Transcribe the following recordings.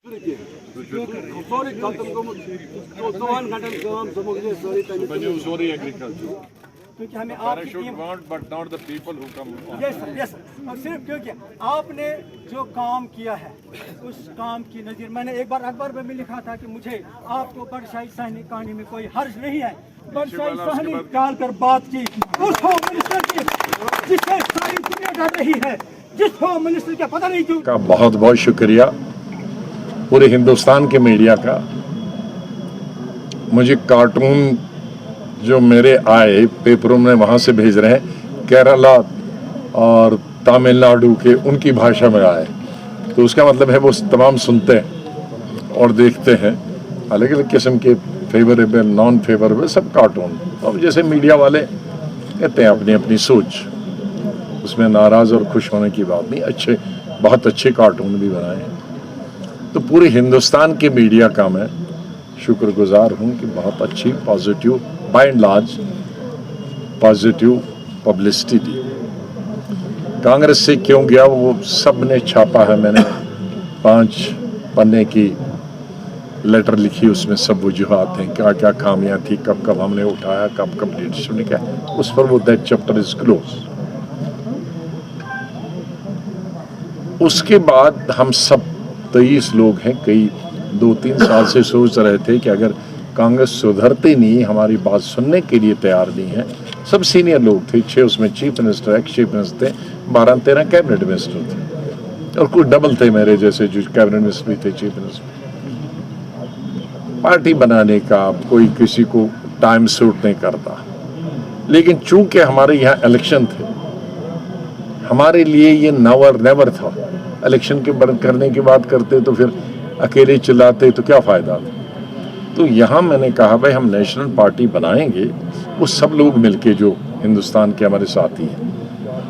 Sorry, क्योंकि हमें आपकी team but not the people who come. Yes yes और सिर्फ क्योंकि आपने जो काम किया है उस काम की नज़ीर मैंने एक बार अखबार में भी लिखा था कि मुझे आपको बड़शाही सहनी कहानी में कोई हर्ज नहीं है। बड़शाही सहनी डाल कर बात की उस होम मिनिस्टर की जिससे सारी दुनिया डर रही है, जिस होम मिनिस्टर का पता नहीं क्यों का बहुत बहुत शुक्रिया पूरे हिंदुस्तान के मीडिया का। मुझे कार्टून जो मेरे आए पेपरों में वहाँ से भेज रहे हैं, केरला और तमिलनाडु के उनकी भाषा में आए, तो उसका मतलब है वो तमाम सुनते हैं और देखते हैं अलग अलग किस्म के फेवरेबल नॉन फेवरेबल सब कार्टून। अब जैसे मीडिया वाले कहते हैं अपनी अपनी सोच, उसमें नाराज़ और खुश होने की बात नहीं, अच्छे बहुत अच्छे कार्टून भी बनाए हैं। तो पूरे हिंदुस्तान के मीडिया का मैं शुक्रगुजार हूँ कि बहुत अच्छी positive by and large positive publicity दी। कांग्रेस से क्यों गया वो सब ने छापा है, मैंने 5 पन्ने की लेटर लिखी, उसमें सब वजूहात हैं, क्या क्या खामियां थी, कब कब हमने उठाया, कब कब लीडरशिप ने क्या, उस पर वो दैट चैप्टर इज क्लोज। उसके बाद हम सब 23 लोग हैं, कई 2-3 साल से सोच रहे थे कि अगर कांग्रेस सुधरते नहीं, हमारी बात सुनने के लिए तैयार नहीं है। सब सीनियर लोग थे, 6 उसमें chief minister ex chief minister थे, 12-13 कैबिनेट मिनिस्टर थे और कुछ डबल थे मेरे जैसे जो कैबिनेट मिनिस्टर भी थे, चीफ मिनिस्टर। पार्टी बनाने का कोई किसी को टाइम सूट नहीं करता, लेकिन चूंकि हमारे यहाँ इलेक्शन थे, हमारे लिए ये नावर नेवर था। इलेक्शन के बंद करने की बात करते तो फिर अकेले चिल्लाते तो क्या फ़ायदा था। तो यहाँ मैंने कहा भाई हम नेशनल पार्टी बनाएंगे, वो सब लोग मिलके जो हिंदुस्तान के हमारे साथी हैं,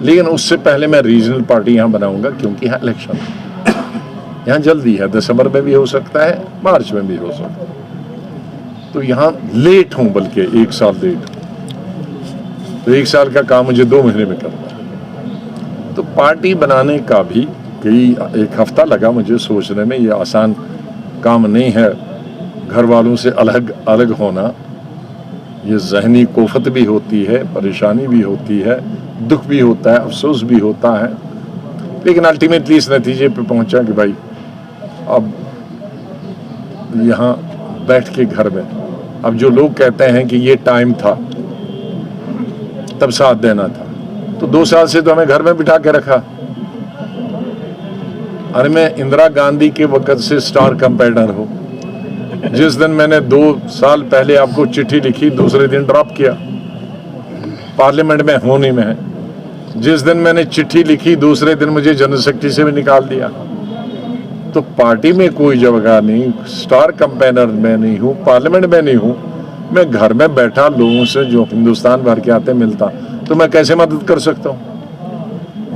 लेकिन उससे पहले मैं रीजनल पार्टी यहाँ बनाऊंगा क्योंकि यहाँ इलेक्शन है, यहाँ जल्दी है, दिसंबर में भी हो सकता है, मार्च में भी हो सकता है। तो यहाँ लेट हूँ, बल्कि 1 साल लेट हूँ, तो 1 साल का काम मुझे 2 महीने में करना है। तो पार्टी बनाने का भी एक हफ्ता लगा मुझे सोचने में, ये आसान काम नहीं है। घर वालों से अलग अलग होना, ये ज़हनी कोफत भी होती है, परेशानी भी होती है, दुख भी होता है, अफसोस भी होता है, लेकिन अल्टीमेटली इस नतीजे पे पहुंचा कि भाई अब यहाँ बैठ के घर में, अब जो लोग कहते हैं कि ये टाइम था तब साथ देना था, तो 2 साल से तो हमें घर में बिठा के रखा। अरे मैं इंदिरा गांधी के वक्त से स्टार कैंपेनर हूँ। जिस दिन मैंने 2 साल पहले आपको चिट्ठी लिखी, दूसरे दिन ड्रॉप किया, पार्लियामेंट में होने में है। जिस दिन मैंने चिट्ठी लिखी, दूसरे दिन मुझे जनरल सेक्रेटरी से भी निकाल दिया। तो पार्टी में कोई जगह नहीं, स्टार कैंपेनर में नहीं हूँ, पार्लियामेंट में नहीं हूँ, मैं घर में बैठा लोगों से जो हिंदुस्तान भर के आते मिलता, तो मैं कैसे मदद कर सकता हूँ।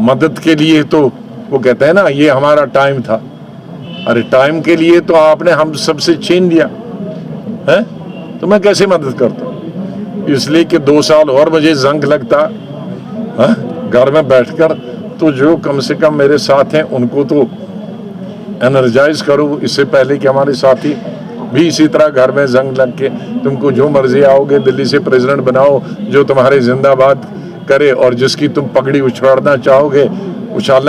मदद के लिए तो वो कहते हैं ना ये हमारा टाइम था। अरे टाइम के लिए तो आपने हम सबसे छीन लिया है, तो मैं कैसे मदद करता हूँ। इसलिए कि 2 साल और मुझे जंग लगता है घर में बैठकर, तो जो कम से कम मेरे साथ हैं उनको तो एनर्जाइज करो, इससे पहले कि हमारे साथी भी इसी तरह घर में जंग लग के तुमको जो मर्जी आओगे दिल्ली से प्रेसिडेंट बनाओ, जो तुम्हारे जिंदाबाद करे और जिसकी तुम पगड़ी उछालना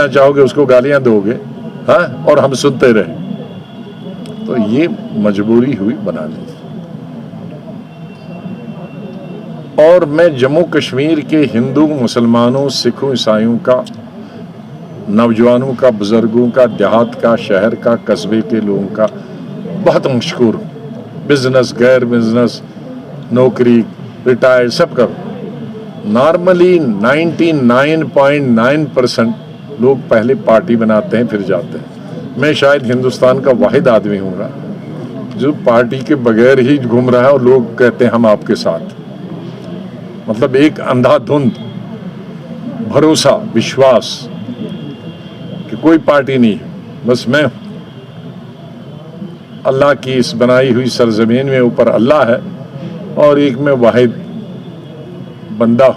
चाहोगे उसको गालियां दोगे, हाँ, और हम सुनते रहे। तो ये मजबूरी हुई बनाने। और मैं जम्मू कश्मीर के हिंदू, मुसलमानों, सिखों, ईसाइयों का, नौजवानों का, बुजुर्गों का, देहात का, शहर का, कस्बे के लोगों का बहुत मशहूर हूँ। बिजनेस, गैर बिजनेस, नौकरी, रिटायर, सब का। नॉर्मली 99.9% लोग पहले पार्टी बनाते हैं फिर जाते हैं। मैं शायद हिंदुस्तान का वाहिद आदमी हूँगा जो पार्टी के बगैर ही घूम रहा है और लोग कहते हैं हम आपके साथ। मतलब एक अंधाधुंध भरोसा, विश्वास कि कोई पार्टी नहीं है, बस मैं अल्लाह की इस बनाई हुई सरजमीन में ऊपर अल्लाह है और एक मैं वाहिद बंदा।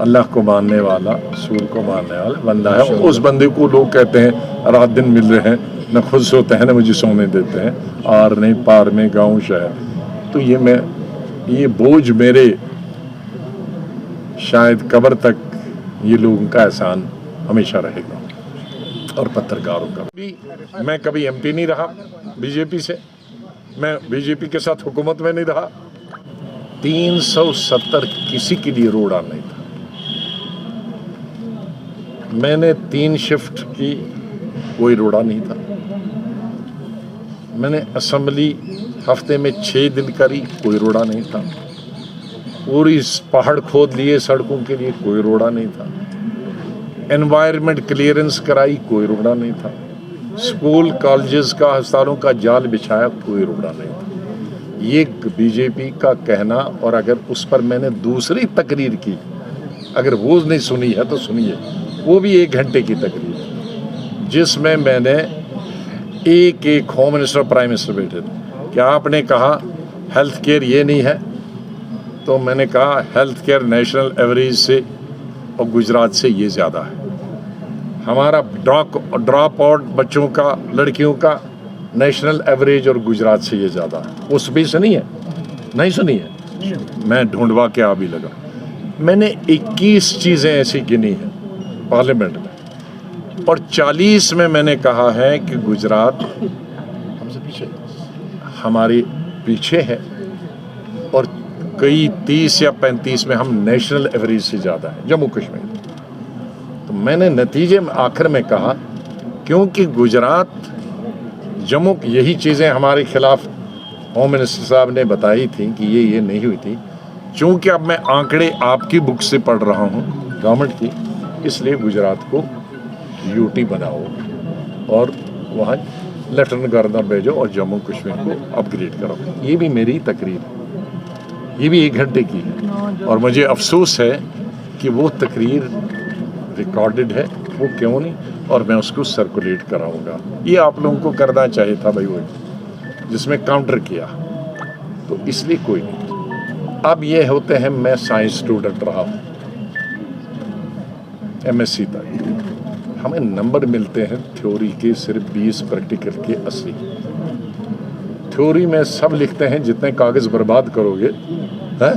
अल्लाह को मानने वाला, सूर को मानने वाला बंदा है। उस बंदे को लोग कहते हैं रात दिन मिल रहे हैं, न खुद सोते हैं न मुझे सोने देते हैं, आर नहीं पार में गाँव शहर। तो ये बोझ मेरे शायद कब्र तक ये लोगों का एहसान हमेशा रहेगा। और पत्रकारों का भी, मैं कभी एमपी नहीं रहा बीजेपी से, मैं बीजेपी के साथ हुकूमत में नहीं रहा। 370 किसी के लिए रोड़ा नहीं था। मैंने 3 शिफ्ट की, कोई रोड़ा नहीं था। मैंने असेंबली हफ्ते में 6 दिन करी, कोई रोड़ा नहीं था। पूरी पहाड़ खोद लिए सड़कों के लिए, कोई रोड़ा नहीं था। एनवायरनमेंट क्लियरेंस कराई, कोई रोड़ा नहीं था। स्कूल कॉलेजेस का अस्पतालों का जाल बिछाया, कोई रोड़ा नहीं था। ये बीजेपी का कहना, और अगर उस पर मैंने दूसरी तकरीर की, अगर वो नहीं सुनी है तो सुनिए, वो भी 1 घंटे की तकरीर है जिसमें मैंने एक होम मिनिस्टर प्राइम मिनिस्टर बैठे थे कि आपने कहा हेल्थ केयर ये नहीं है, तो मैंने कहा हेल्थ केयर नेशनल एवरेज से और गुजरात से ये ज़्यादा है। हमारा ड्रॉप आउट बच्चों का, लड़कियों का नेशनल एवरेज और गुजरात से ये ज़्यादा है। उस भी सुनी है? नहीं सुनी है? मैं ढूंढवा के आ भी लगा। मैंने 21 चीज़ें ऐसी गिनी हैं पार्लियामेंट में, और 40 में मैंने कहा है कि गुजरात हमसे पीछे, हमारे पीछे है, और कई 30 या 35 में हम नेशनल एवरेज से ज़्यादा है, जम्मू कश्मीर। तो मैंने नतीजे में आखिर में कहा, क्योंकि गुजरात जम्मू यही चीज़ें हमारे खिलाफ होम मिनिस्टर साहब ने बताई थी कि ये नहीं हुई थी। चूँकि अब मैं आंकड़े आपकी बुक से पढ़ रहा हूँ गवर्नमेंट की, इसलिए गुजरात को यूटी बनाओ और वहाँ लेफ्टिनेंट गवर्नर भेजो और जम्मू कश्मीर को अपग्रेड करो। ये भी मेरी तकरीर है, ये भी 1 घंटे की है, और मुझे अफसोस है कि वो तकरीर रिकॉर्डेड है, वो क्यों नहीं, और मैं उसको सर्कुलेट कराऊंगा। ये आप लोगों को करना चाहिए था भाई, वो जिसमें काउंटर किया, तो इसलिए कोई नहीं। अब ये होते हैं, मैं साइंस स्टूडेंट रहा हूँ MSc तक, हमें नंबर मिलते हैं थ्योरी के सिर्फ 20, प्रैक्टिकल के 80। थ्योरी में सब लिखते हैं जितने कागज़ बर्बाद करोगे हैं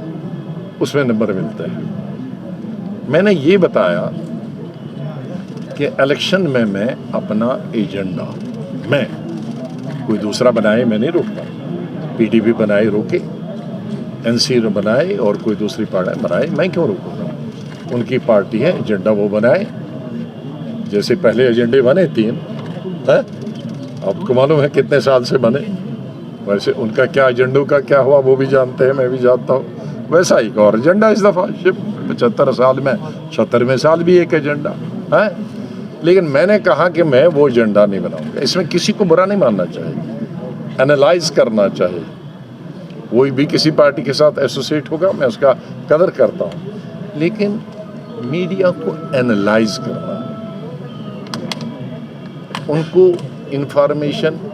उसमें नंबर मिलते हैं। मैंने ये बताया कि इलेक्शन में मैं अपना एजेंडा, मैं कोई दूसरा बनाए मैं नहीं रोकता, PDP बनाए रोके, NC बनाए और कोई दूसरी पार्टी बनाए, मैं क्यों रोकूंगा? उनकी पार्टी है, एजेंडा वो बनाए। जैसे पहले एजेंडे बने 3 हैं, आपको मालूम है कितने साल से बने, वैसे उनका क्या एजेंडों का क्या हुआ वो भी जानते हैं, मैं भी जानता हूँ। वैसा ही और एजेंडा इस दफ़ा 75 साल में, 76वें साल भी एक एजेंडा है। लेकिन मैंने कहा कि मैं वो एजेंडा नहीं बनाऊंगा। इसमें किसी को बुरा नहीं मानना चाहिए, एनालाइज करना चाहिए। कोई भी किसी पार्टी के साथ एसोसिएट होगा, मैं उसका कदर करता हूँ, लेकिन मीडिया को एनालाइज करना, उनको इंफॉर्मेशन